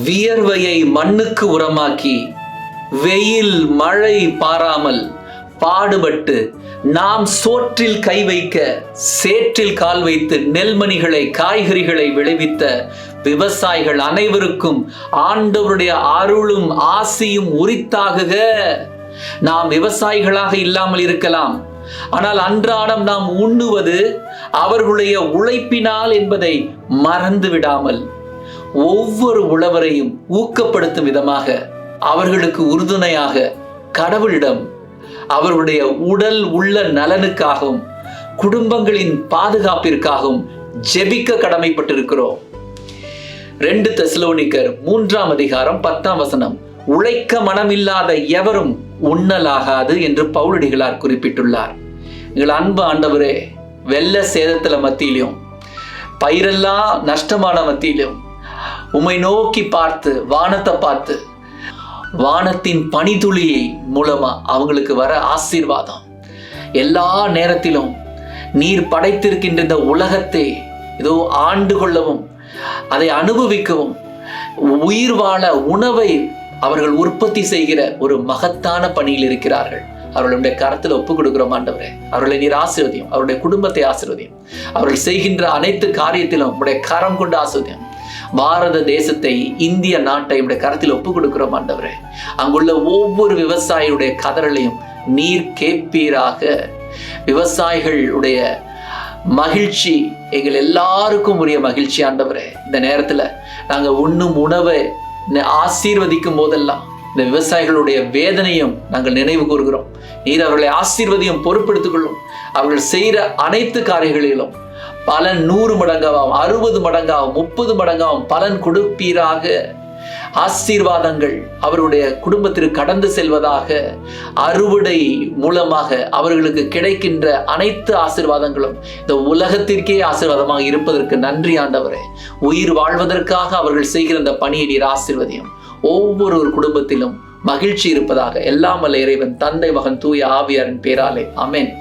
வியர்வையை மண்ணுக்கு உரமாக்கி வெயில் மழை பாராமல் பாடுபட்டு நாம் சோற்றில் கை வைக்க சேற்றில் கால் வைத்து நெல்மணிகளை காய்கறிகளை விளைவித்த விவசாயிகள் அனைவருக்கும் ஆண்டவருடைய அருளும் ஆசியும் உரித்தாகுக. நாம் விவசாயிகளாக இல்லாமல் இருக்கலாம், ஆனால் அன்றாடம் நாம் உண்ணுவது அவர்களுடைய உழைப்பினால் என்பதை மறந்து விடாமல் ஒவ்வொரு உழவரையும் ஊக்கப்படுத்தும் விதமாக அவர்களுக்கு உறுதுணையாக கடவுளிடம் அவர்களுடைய உடல் உள்ள நலனுக்காகவும் குடும்பங்களின் பாதுகாப்பிற்காகவும் ஜெபிக்க கடமைப்பட்டிருக்கிறோம். 2 தெசலோனிக்கர் 3:10 உழைக்க மனமில்லாத எவரும் உண்ணலாகாது என்று பவுலடிகளார் குறிப்பிட்டுள்ளார். எங்கள் அன்பு ஆண்டவரே, வெள்ள சேதத்துல மத்தியிலும் பயிரெல்லாம் நஷ்டமான மத்தியிலும் உம்மை நோக்கி பார்த்து வானத்தை பார்த்து வானத்தின் பனித்துளியை மூலமா அவங்களுக்கு வர ஆசீர்வாதம், எல்லா நேரத்திலும் நீர் படைத்திருக்கின்ற இந்த உலகத்தை ஏதோ ஆண்டு கொள்ளவும் அதை அனுபவிக்கவும் உயிர் வாழ உணவை அவர்கள் உற்பத்தி செய்கிற ஒரு மகத்தான பணியில் இருக்கிறார்கள். அவர்களுடைய கரத்தில் ஒப்புக் கொடுக்கிறோம் ஆண்டவரே. அவர்களை நீர் ஆசீர்வதியும், அவருடைய குடும்பத்தை ஆசீர்வதியும், அவர்கள் செய்கின்ற அனைத்து காரியத்திலும் உடைய கரம் கொண்டு ஆசீர்வதியும். பாரத தேசத்தை, இந்திய நாட்டை உடைய கரத்தில் ஒப்புக் கொடுக்கிறோம் ஆண்டவரே. அங்குள்ள ஒவ்வொரு விவசாயியுடைய கதறலையும் நீர் கேட்பீராக. விவசாயிகளுடைய மகிழ்ச்சி எங்கள் எல்லாருக்கும் உரிய மகிழ்ச்சி ஆண்டவரே. இந்த நேரத்துல நாங்க உண்ணும் உணவை ஆசீர்வதிக்கும் போதெல்லாம் இந்த விவசாயிகளுடைய வேதனையும் நாங்கள் நினைவு கூறுகிறோம். நீர் அவர்களை ஆசீர்வதியும், பொறுப்பெடுத்துக் கொள்ளும். அவர்கள் செய்கிற அனைத்து காரியங்களிலும் பலன் 100 மடங்காகவும் 60 மடங்காகவும் 30 மடங்காகவும் பலன் கொடுப்பீராக. ஆசீர்வாதங்கள் அவருடைய குடும்பத்திற்கு கடந்து செல்வதாக. அறுவடை மூலமாக அவர்களுக்கு கிடைக்கின்ற அனைத்து ஆசீர்வாதங்களும் இந்த உலகத்திற்கே ஆசீர்வாதமாக இருப்பதற்கு நன்றி ஆண்டவரே. உயிர் வாழ்வதற்காக அவர்கள் செய்கிற இந்த பணியை நீர் ஆசீர்வதியும். ஒவ்வொரு குடும்பத்திலும் மகிழ்ச்சி இருப்பதாக. எல்லாம் வல்ல இறைவன், தந்தை, மகன், தூய ஆவியாரின் பேராலே ஆமென்.